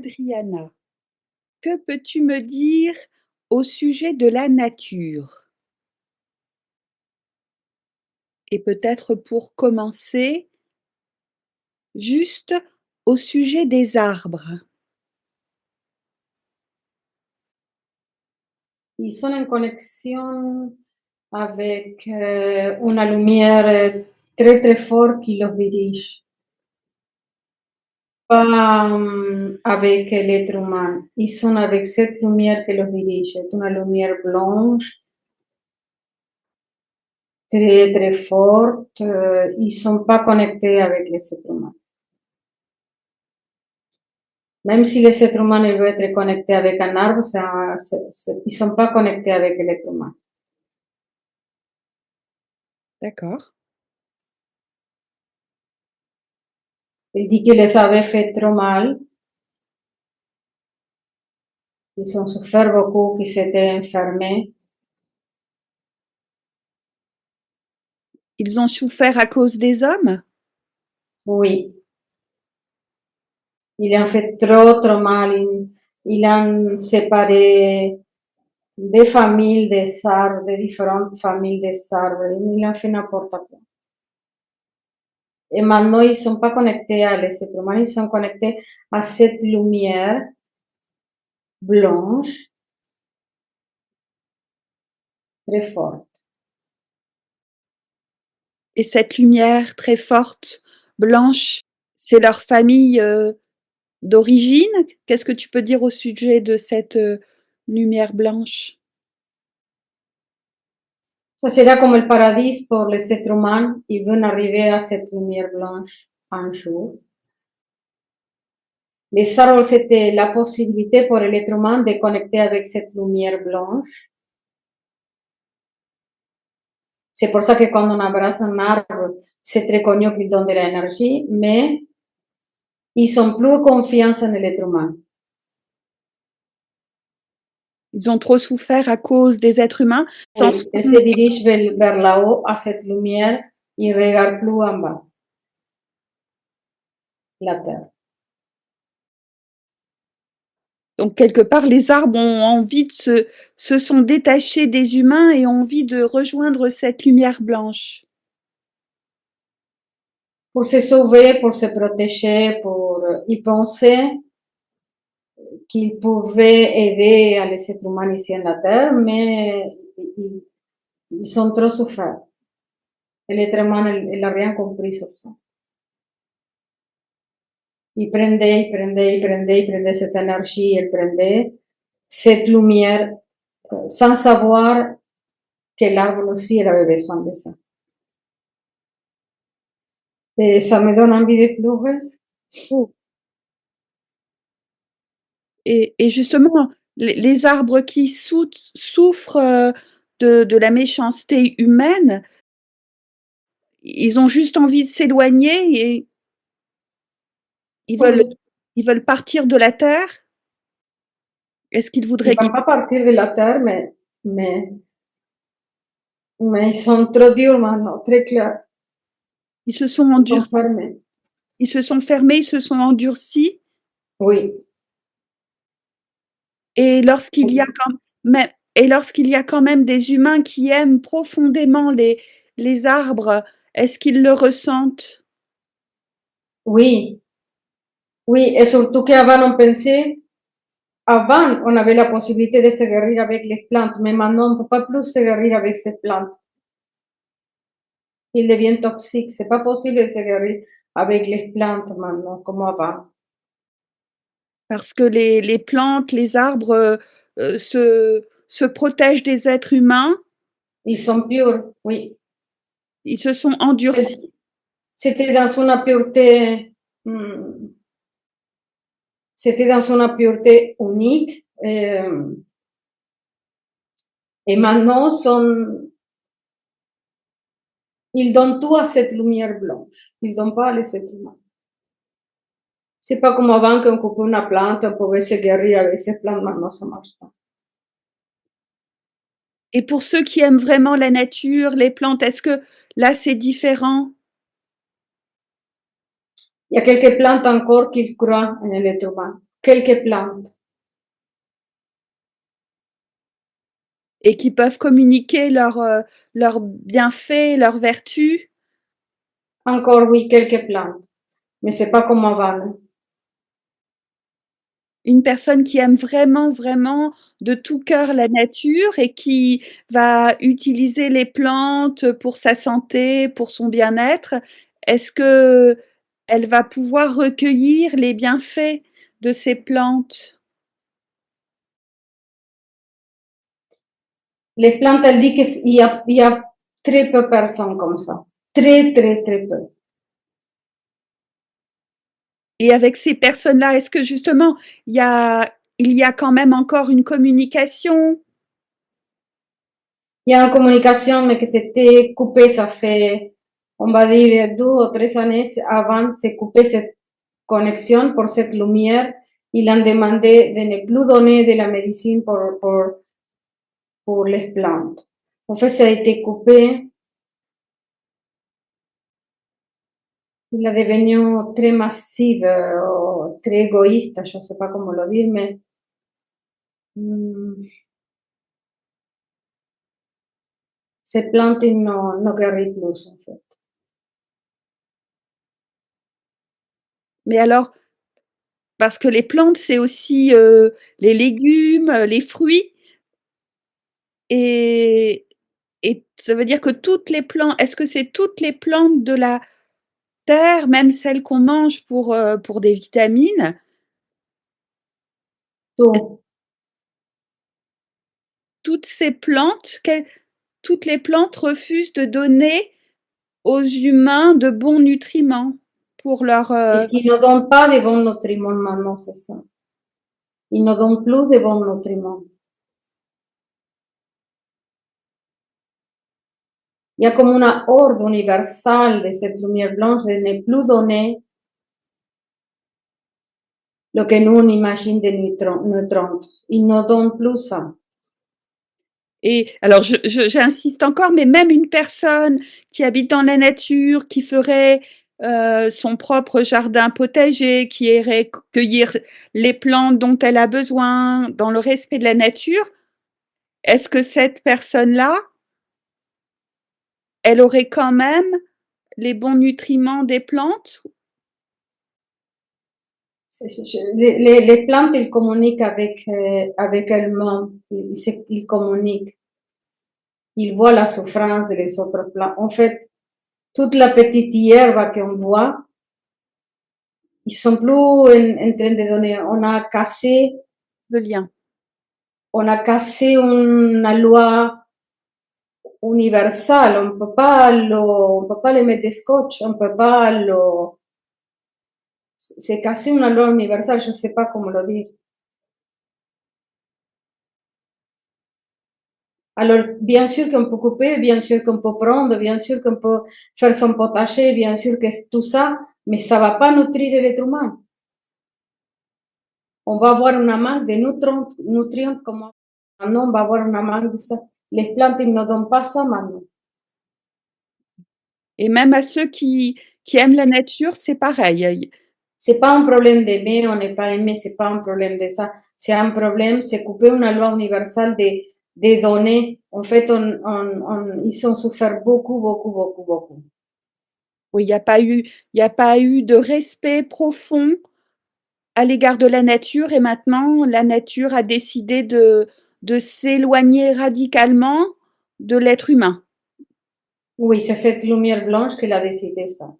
Adriana, que peux-tu me dire au sujet de la nature? Et peut-être pour commencer, juste au sujet des arbres. Ils sont en connexion avec une lumière très très forte qui les dirige. Pas avec l'être humain. Ils sont avec cette lumière qui les dirige. C'est une lumière blanche, très très forte. Ils sont pas connectés avec les êtres humains. Même si les êtres humains veulent être connectés avec un arbre, ils sont pas connectés avec l'être humain. D'accord. Il dit qu'il les avait fait trop mal. Ils ont souffert beaucoup, qu'ils s'étaient enfermés. Ils ont souffert à cause des hommes? Oui. Ils ont fait trop, trop mal. Ils ont séparé des familles des arbres, de différentes familles des arbres. Ils ont fait n'importe quoi. Et maintenant, ils ne sont pas connectés à les êtres humains, ils sont connectés à cette lumière blanche, très forte. Et cette lumière très forte, blanche, c'est leur famille d'origine? Qu'est-ce que tu peux dire au sujet de cette lumière blanche? Ça sera comme le paradis pour les êtres humains. Ils vont arriver à cette lumière blanche un jour. Les arbres, c'était la possibilité pour l'être humain de connecter avec cette lumière blanche. C'est pour ça que quand on abrace un arbre, c'est très connu qu'il donne de l'énergie, mais ils ont plus confiance en l'être humain. Ils ont trop souffert à cause des êtres humains. Oui, ils se dirigent vers là-haut, à cette lumière, ils ne regardent plus en bas, la terre. Donc, quelque part, les arbres ont envie se sont détachés des humains et ont envie de rejoindre cette lumière blanche. Pour se sauver, pour se protéger, pour y penser qu'ils pouvaient aider les êtres humains ici en la terre, mais ils ont trop souffert. Et l'être humain, il n'a rien compris sur ça. Il prendait cette énergie, il prendait cette lumière sans savoir que l'arbre aussi il avait besoin de ça. Et ça me donne envie de pleurer. Et justement, les arbres qui souffrent de la méchanceté humaine, ils ont juste envie de s'éloigner et ils veulent partir de la terre? Est-ce qu'ils Ils voudraient ne vont pas partir de la terre, mais ils sont trop durs maintenant, très clairs. ils se sont Ils sont endurcis? fermés. Ils se sont fermés, ils se sont endurcis? Oui. Et lorsqu'il y a quand même des humains qui aiment profondément les arbres, est-ce qu'ils le ressentent? Oui, oui, et surtout qu'avant on pensait, avant on avait la possibilité de se guérir avec les plantes, mais maintenant on ne peut pas plus se guérir avec ces plantes. Ils deviennent toxiques, c'est pas possible de se guérir avec les plantes maintenant, comme avant. Parce que les plantes, les arbres se protègent des êtres humains. Ils sont purs, oui. Ils se sont endurcis. C'était dans une pureté, c'était dans une pureté unique. Et maintenant, ils donnent tout à cette lumière blanche. Ils ne donnent pas à les êtres humains. C'est pas comme avant qu'on coupait une plante, on pouvait se guérir avec cette plante, maintenant ça marche pas. Et pour ceux qui aiment vraiment la nature, les plantes, est-ce que là c'est différent? Il y a quelques plantes encore qui croient en l'être humain. quelques plantes. Et qui peuvent communiquer leurs bienfaits, leurs vertus? Encore, oui, quelques plantes. Mais c'est pas comme avant. Une personne qui aime vraiment, vraiment de tout cœur la nature et qui va utiliser les plantes pour sa santé, pour son bien-être, est-ce que elle va pouvoir recueillir les bienfaits de ces plantes? Les plantes, elle dit qu'il y a très peu de personnes comme ça. Très, très, très peu. Et avec ces personnes-là, est-ce que justement il y a quand même encore une communication? Il y a une communication, mais que c'était coupé, ça fait, on va dire, 2 ou 3 années avant, c'est coupé cette connexion pour cette lumière. Ils ont demandé de ne plus donner de la médecine pour les plantes. En fait, ça a été coupé. Il est devenu très massif, très égoïste, je ne sais pas comment le dire, mais ces plantes ne guérissent plus, en fait. Mais alors, parce que les plantes, c'est aussi les légumes, les fruits, et, et ça veut dire que toutes les plantes, est-ce que c'est toutes les plantes de la terre, même celles qu'on mange pour des vitamines, Tout. toutes ces plantes, toutes les plantes refusent de donner aux humains de bons nutriments pour leur... Est-ce qu'ils ne donnent pas de bons nutriments maintenant, c'est ça. Ils ne donnent plus de bons nutriments. Il y a comme une ordre universelle de cette lumière blanche de ne plus donner lo que nous on imagine de neutrons. Ils ne donnent plus ça. Et alors, j'insiste encore, mais même une personne qui habite dans la nature, qui ferait son propre jardin potager, qui irait cueillir les plantes dont elle a besoin dans le respect de la nature, est-ce que cette personne-là, elle aurait quand même les bons nutriments des plantes? Les plantes, ils communiquent avec elles-mêmes. Ils communiquent. Ils voient la souffrance des autres plantes. En fait, toute la petite herbe qu'on voit, ils sont plus en train de donner. Le lien. On a cassé une loi universelle. On peut pas le mettre de scotch. On peut pas c'est cassé une loi universelle. Je sais pas comment le dire. Alors, bien sûr qu'on peut couper, bien sûr qu'on peut prendre, bien sûr qu'on peut faire son potager, bien sûr que tout ça, mais ça va pas nutrir l'être humain. On va avoir un manque de nutrients comme maintenant, on va avoir un manque de ça. Les plantes, ils ne donnent pas ça maintenant. Et même à ceux qui aiment la nature, c'est pareil. C'est pas un problème d'aimer, on n'est pas aimé, c'est pas un problème de ça. C'est un problème, c'est couper une loi universelle des données. En fait, ils ont souffert beaucoup, beaucoup, beaucoup, beaucoup. Oui, il y a pas eu de respect profond à l'égard de la nature et maintenant la nature a décidé de s'éloigner radicalement de l'être humain. Oui, c'est cette lumière blanche qui a décidé ça.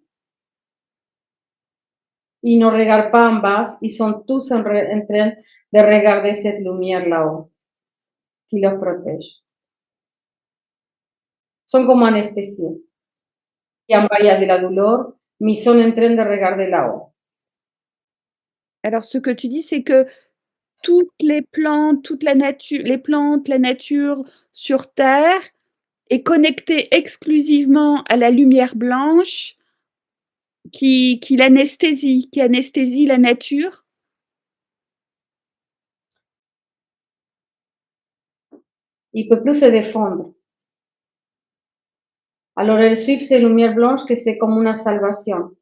Ils ne regardent pas en bas, ils sont tous en train de regarder cette lumière là-haut qui les protège. Sont comme anesthésiés. Et en bas, il y a de la douleur, mais ils sont en train de regarder là-haut. Alors ce que tu dis, c'est que toutes les plantes, toute la nature, les plantes, la nature sur Terre est connectée exclusivement à la lumière blanche qui l'anesthésie, qui anesthésie la nature. Ils ne peuvent plus se défendre. Alors, elles suivent ces lumières blanches que c'est comme une salvation.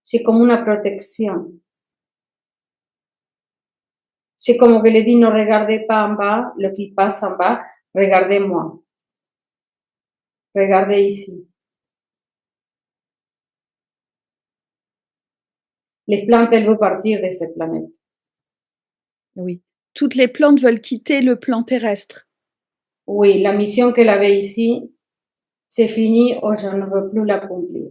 C'est comme une protection. C'est comme que le dit, ne regardez pas en bas, le qui passe en bas, regardez-moi, regardez ici. Les plantes, elles veulent partir de cette planète. Oui. Toutes les plantes veulent quitter le plan terrestre. Oui, la mission qu'elle avait ici, c'est fini, ou je ne veux plus l'accomplir.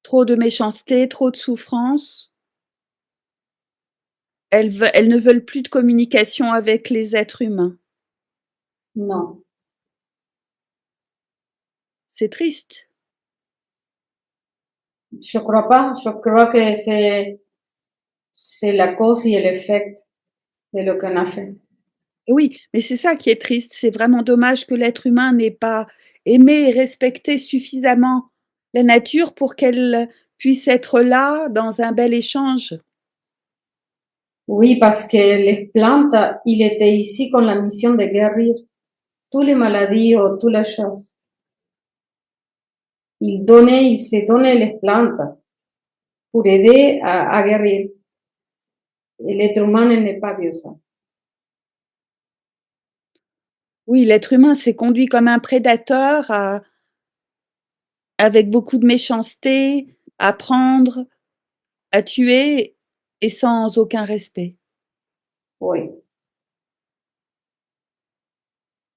Trop de méchanceté, trop de souffrance. Elles ne veulent plus de communication avec les êtres humains. Non. C'est triste. Je crois pas. Je crois que c'est la cause et l'effet de ce qu'on a fait. Oui, mais c'est ça qui est triste. C'est vraiment dommage que l'être humain n'ait pas aimé et respecté suffisamment la nature pour qu'elle puisse être là dans un bel échange. Oui, parce que les plantes, il était ici con la mission de guérir toutes les maladies ou toutes les choses. Il se donnait les plantes pour aider à guérir. Et l'être humain n'est pas vu ça. Oui, l'être humain s'est conduit comme un prédateur avec beaucoup de méchanceté, à prendre, à tuer et sans aucun respect. Oui.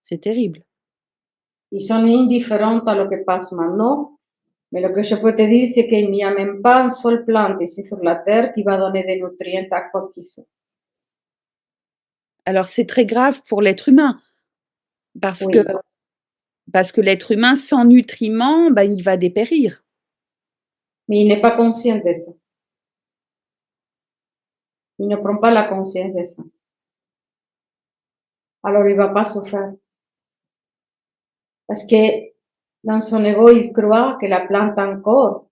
C'est terrible. Ils sont indifférents à ce qui passe maintenant. Mais ce que je peux te dire, c'est qu'il n'y a même pas une seule plante ici sur la terre qui va donner des nutriments à quoi qu'il soit. Alors c'est très grave pour l'être humain parce que Oui, parce que l'être humain sans nutriments, ben, il va dépérir. mais il n'est pas conscient de ça. Il ne prend pas la conscience de ça. Alors il ne va pas souffrir. Parce que dans son ego, il croit que la plante encore,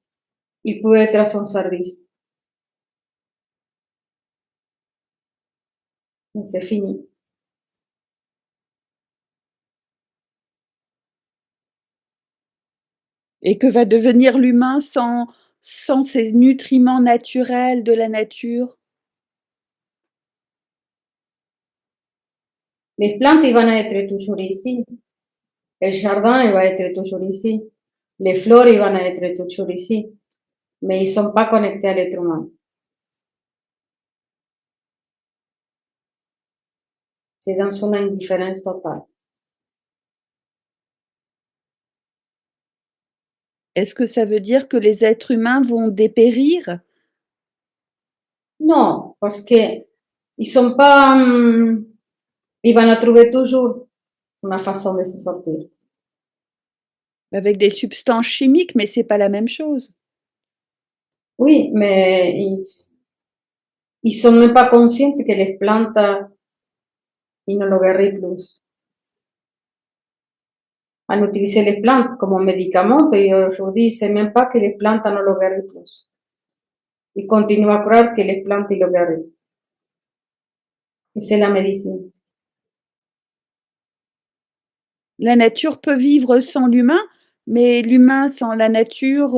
il peut être à son service. Mais c'est fini. Et que va devenir l'humain sans ces nutriments naturels de la nature? Les plantes, ils vont être toujours ici. Le jardin, il va être toujours ici. Les fleurs, ils vont être toujours ici. Mais ils ne sont pas connectés à l'être humain. C'est dans une indifférence totale. Est-ce que ça veut dire que les êtres humains vont dépérir? Non, parce que ils sont pas, ils vont trouver toujours une façon de se sortir. Avec des substances chimiques, mais c'est pas la même chose. Oui, mais ils sont même pas conscients que les plantes, ils ne le guérissent plus. En utiliser les plantes comme médicament, et aujourd'hui, ils ne savent même pas que les plantes ne le guérissent plus. Ils continuent à croire que les plantes, ils le guérissent. Et c'est la médecine. La nature peut vivre sans l'humain, mais l'humain sans la nature,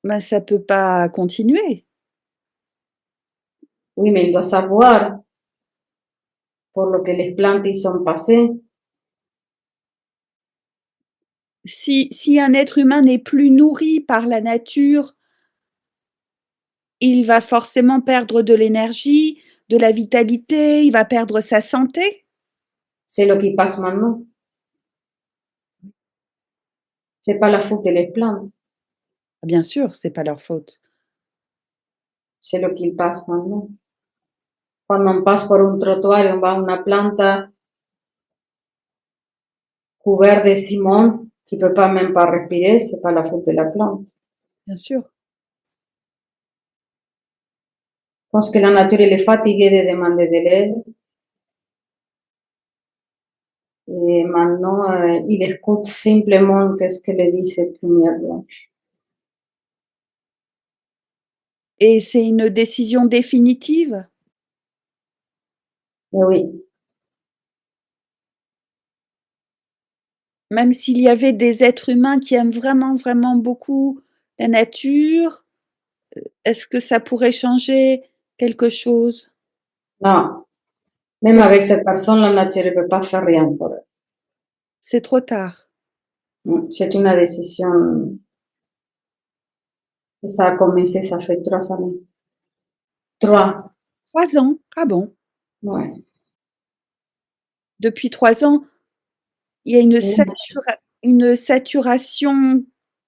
ben, ça peut pas continuer. Oui, mais il doit savoir pour lo que les plantes ils sont passées. Si un être humain n'est plus nourri par la nature, il va forcément perdre de l'énergie, de la vitalité, il va perdre sa santé. C'est ce qui passe maintenant. C'est pas la faute des plantes. Bien sûr, c'est pas leur faute. C'est ce qui passe maintenant. Cuando on passe por un trottoir et on voit une plante couverte de ciment qui peut pas même pas respirer, c'est pas la faute de la plante. Bien sûr. Je pense que la nature elle est fatiguée de demander de l'aide. Et maintenant, il écoute simplement qu'est-ce que le dit cette lumière blanche. Et c'est une décision définitive? Et oui, Même s'il y avait des êtres humains qui aiment vraiment, vraiment beaucoup la nature, est-ce que ça pourrait changer quelque chose? Non, même C'est avec cette personne, la nature ne peut pas faire rien pour c'est trop tard. elle. C'est une décision que ça a commencé, ça fait 3 années. 3, 3 ans? Ah bon? ouais. Depuis 3 ans, il y a une saturation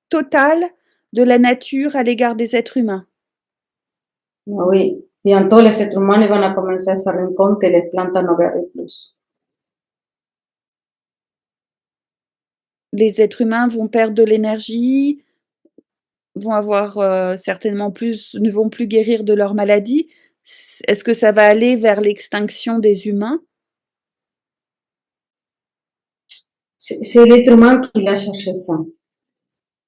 totale de la nature à l'égard des êtres humains. Oui, bientôt les êtres humains vont commencer à se rendre compte que les plantes no guerrillent plus. Les êtres humains vont perdre de l'énergie, vont avoir, certainement plus ne vont plus guérir de leurs maladies. Est-ce que ça va aller vers l'extinction des humains? C'est l'être humain qui a cherché ça.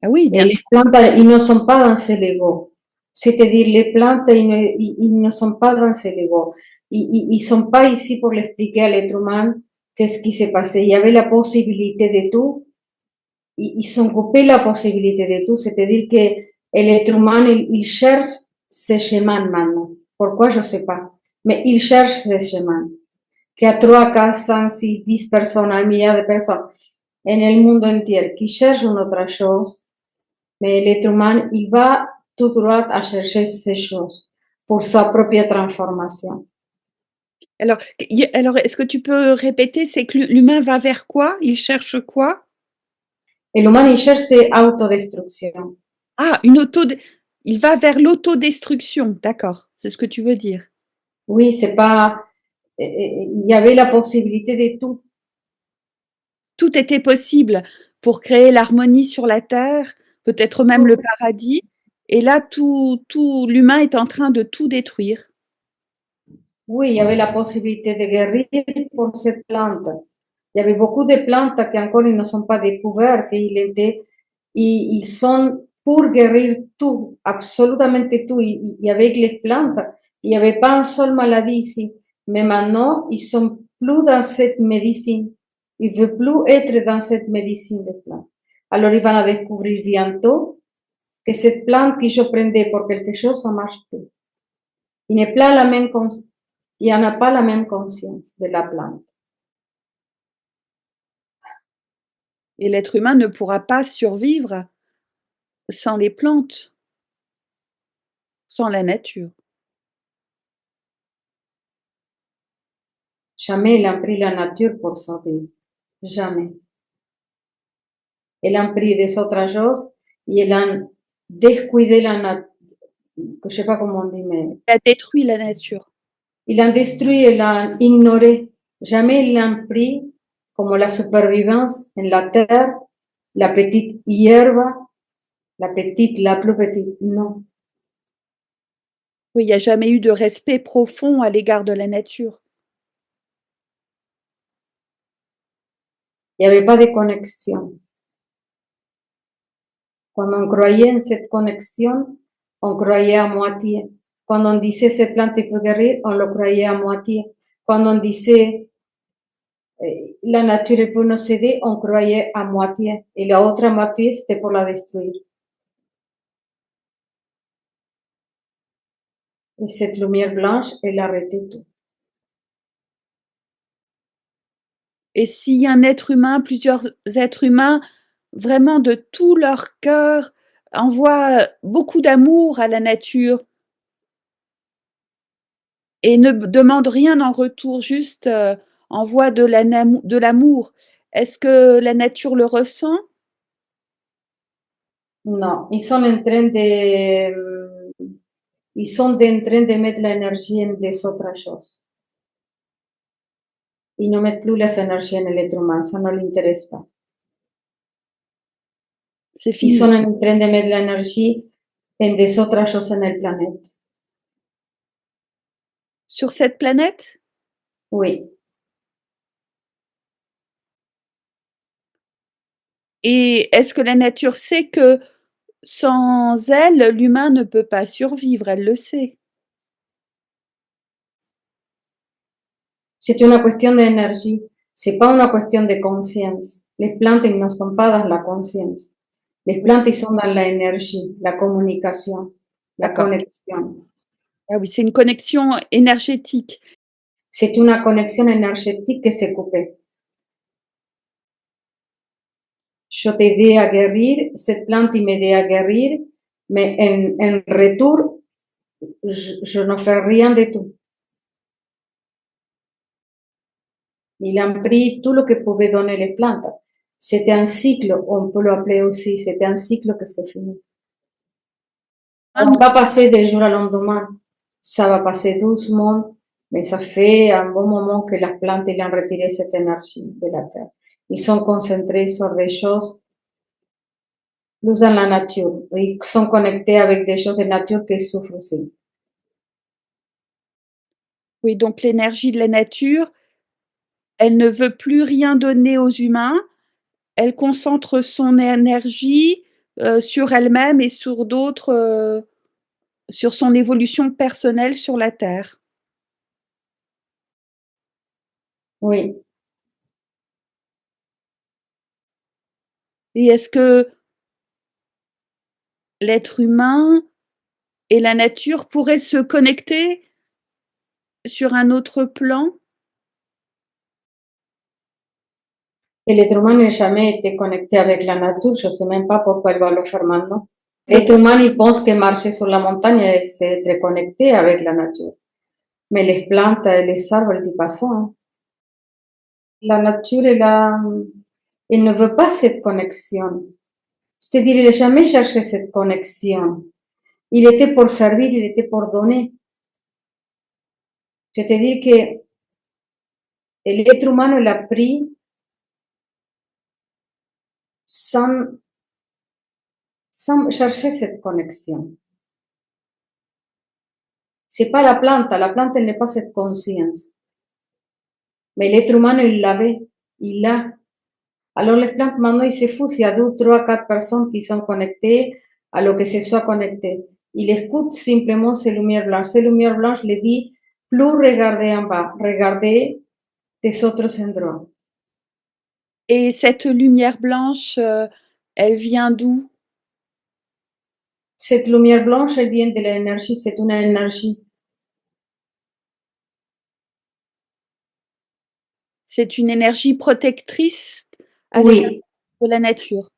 Ah oui, Et bien les sûr. plantes, ils ne sont pas dans ce Lego. C'est-à-dire, les plantes, ils ne sont pas dans ce Lego. Ils sont pas ici pour l'expliquer à l'être humain qu'est-ce qui s'est passé. Il y avait la possibilité de tout. Ils ont coupé la possibilité de tout. C'est-à-dire que l'être humain, il cherche ce chemin maintenant. Pourquoi, je sais pas. Mais il cherche ce chemin. Que a 3, 4, 5, 6, 10 personnes, 1 milliard de personnes en el mundo entier qui cherchent une autre chose, mais l'être humain, il va tout droit à chercher ces choses pour sa propre transformation. Alors est-ce que tu peux répéter? C'est que l'humain va vers quoi? Il cherche quoi? Et l'humain, il cherche cette autodestruction. Ah, il va vers l'autodestruction, d'accord, c'est ce que tu veux dire. Oui, c'est pas, il y avait la possibilité de tout. Tout était possible pour créer l'harmonie sur la terre, peut-être même le paradis, et là tout l'humain est en train de tout détruire. Oui, il y avait la possibilité de guérir pour cette plante. Il y avait beaucoup de plantes qui encore ils ne sont pas découvertes, ils sont pour guérir tout, absolument tout. Et avec les plantes, il n'y avait pas une seule maladie ici. Mais maintenant, ils sont plus dans cette médecine. Ils ne veulent plus être dans cette médecine de plantes. Alors, ils vont découvrir bientôt que cette plante que je prenais pour quelque chose, ça marche plus. Il n'est pas la même il n'y en a pas la même conscience de la plante. Et l'être humain ne pourra pas survivre sans les plantes, sans la nature. Jamais il a pris la nature pour survivre. Jamais. Elle a pris des autres choses et elle a descuidé la nature. Je sais pas comment on dit, mais Il a détruit la nature. il a détruit, il a ignoré. Jamais il a pris comme la supervivance en la terre, la petite hierba, la plus petite. Non. Oui, il n'y a jamais eu de respect profond à l'égard de la nature. Il n'y avait pas de connexion. Quand on croyait en cette connexion, on croyait à moitié. Quand on disait cette plante peut guérir, on le croyait à moitié. Quand on disait la nature peut nous aider, on croyait à moitié. Et la autre moitié, c'était pour la détruire. Et cette lumière blanche, elle arrêtait tout. Et s'il y a un être humain, plusieurs êtres humains, vraiment de tout leur cœur, envoient beaucoup d'amour à la nature et ne demandent rien en retour, juste envoient de l'amour, est-ce que la nature le ressent? Non, ils sont en train ils sont en train de mettre l'énergie en des autres choses. Ils ne mettent plus les énergies en l'être humain, ça ne l'intéresse pas. C'est Ils fini. sont en train de mettre l'énergie en des autres choses en la planète. Sur cette planète? Oui. Et est-ce que la nature sait que sans elle, l'humain ne peut pas survivre? Elle le sait. C'est une question d'énergie, c'est pas une question de conscience. Les plantes ils ne sont pas dans la conscience. Les Oui, plantes ils sont dans l'énergie, la communication, la d'accord. connexion. Ah oui, c'est une connexion énergétique. C'est une connexion énergétique qui s'est coupée. Je t'ai aidé à guérir, cette plante il m'aidait à guérir, mais en retour, je ne fais rien de tout. Il a pris tout ce que pouvaient donner les plantes. C'était un cycle, on peut l'appeler aussi, c'était un cycle que c'est fini. Ça Hein, va pas passer du jour au lendemain, ça va passer doucement, mais ça fait un bon moment que las plantes ils ont retiré cette énergie de la terre. Ils sont concentrés sur des choses plus dans la nature. Ils sont connectés avec des choses de nature qui souffrent aussi. oui, donc l'énergie de la nature, elle ne veut plus rien donner aux humains. Elle concentre son énergie sur elle-même et sur d'autres, sur son évolution personnelle sur la Terre. Oui. Et est-ce que l'être humain et la nature pourraient se connecter sur un autre plan? Et l'être humain n'a jamais été connecté avec la nature. Je ne sais même pas pourquoi il va le faire maintenant. Je L'être humain, il pense que marcher sur la montagne, c'est être connecté avec la nature. Mais les plantes et les arbres, ils disent pas ça. Hein. La nature, elle ne veut pas cette connexion. C'est-à-dire, il n'a jamais cherché cette connexion. Il était pour servir, il était pour donner. C'est-à-dire que l'être humain l'a pris sans chercher cette connexion. C'est pas la plante elle n'est pas cette conscience. Mais l'être humain, il l'avait, il l'a. Alors les plantes, maintenant, ils se foutent s'il y a 2, 3, 4 personnes qui sont connectées à ce que ce soit connecté. Il écoute simplement ces lumières blanches. Ces lumières blanches les dit, plus regarder en bas, regardez des autres endroits. Et cette lumière blanche, elle vient d'où? Cette lumière blanche, elle vient de l'énergie, c'est une énergie. C'est une énergie protectrice à l'égard Oui, de la nature.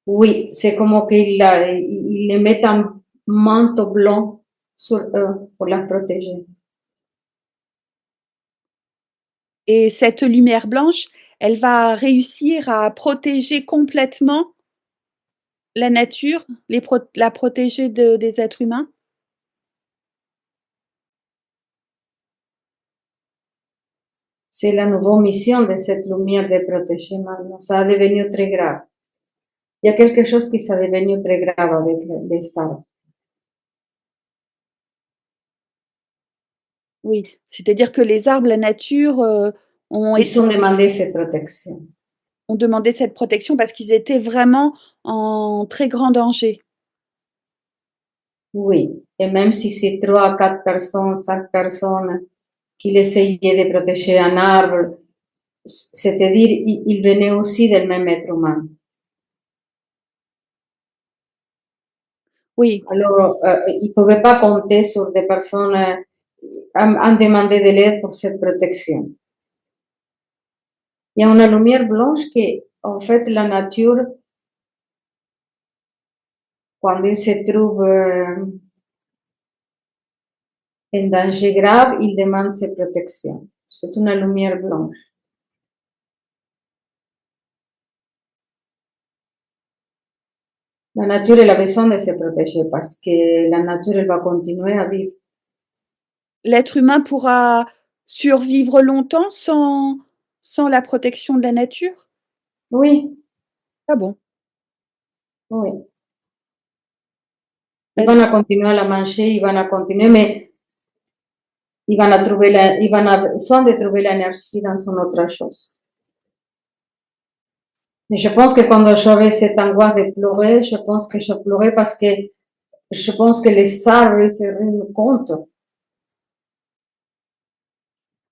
oui, c'est comme qu'il il met un manteau blanc sur eux pour la protéger. Et cette lumière blanche, elle va réussir à protéger complètement la nature, la protéger des êtres humains? C'est la nouvelle mission de cette lumière de protéger maintenant. Ça a devenu très grave. Il y a quelque chose qui s'est devenu très grave avec les arbres. Oui, c'est-à-dire que les arbres, la nature ont, Ils ont demandé cette protection. ont demandé cette protection parce qu'ils étaient vraiment en très grand danger. Oui, et même si c'est 3, 4 personnes, 5 personnes qui essayaient de protéger un arbre, c'est-à-dire il venait aussi du même être humain. Oui, Alors, ils ne pouvaient pas compter sur des personnes à demander de l'aide pour cette protection. Il y a une lumière blanche qui, en fait, la nature, quand il se trouve en danger grave, il demande ses protections. C'est une lumière blanche. La nature, elle a besoin de se protéger parce que la nature, elle va continuer à vivre. l'être humain pourra survivre longtemps sans la protection de la nature? Oui, Ah bon? oui. Ils Parce vont continuer à la manger, ils vont continuer, mais ils vont trouver ils vont avoir besoin de trouver l'énergie dans une autre chose. Mais je pense que quand j'avais cette angoisse de pleurer, je pense que je pleurais parce que je pense que les arbres se rendent compte.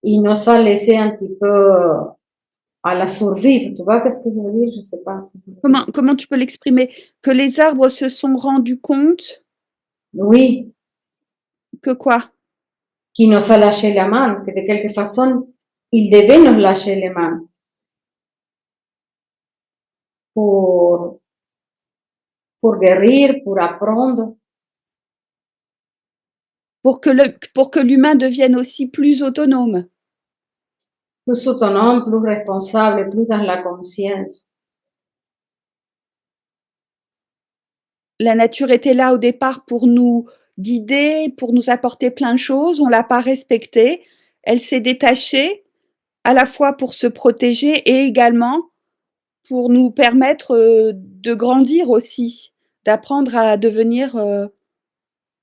Ils nous ont laissé un petit peu à la survie. Tu vois qu'est-ce que je veux dire? Je sais pas. Comment tu peux l'exprimer? Que les arbres se sont rendus compte Oui, que quoi? qui nos a lâché la main, que de quelque façon, il devait nous lâcher les mains pour, pour guérir, pour apprendre. Pour que l'humain devienne aussi plus autonome. Plus autonome, plus responsable, plus dans la conscience. La nature était là au départ pour nous guider, pour nous apporter plein de choses, on l'a pas respectée. Elle s'est détachée, à la fois pour se protéger et également pour nous permettre, de grandir aussi, d'apprendre à devenir,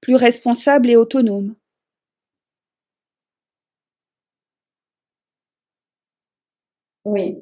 plus responsable et autonome. Oui.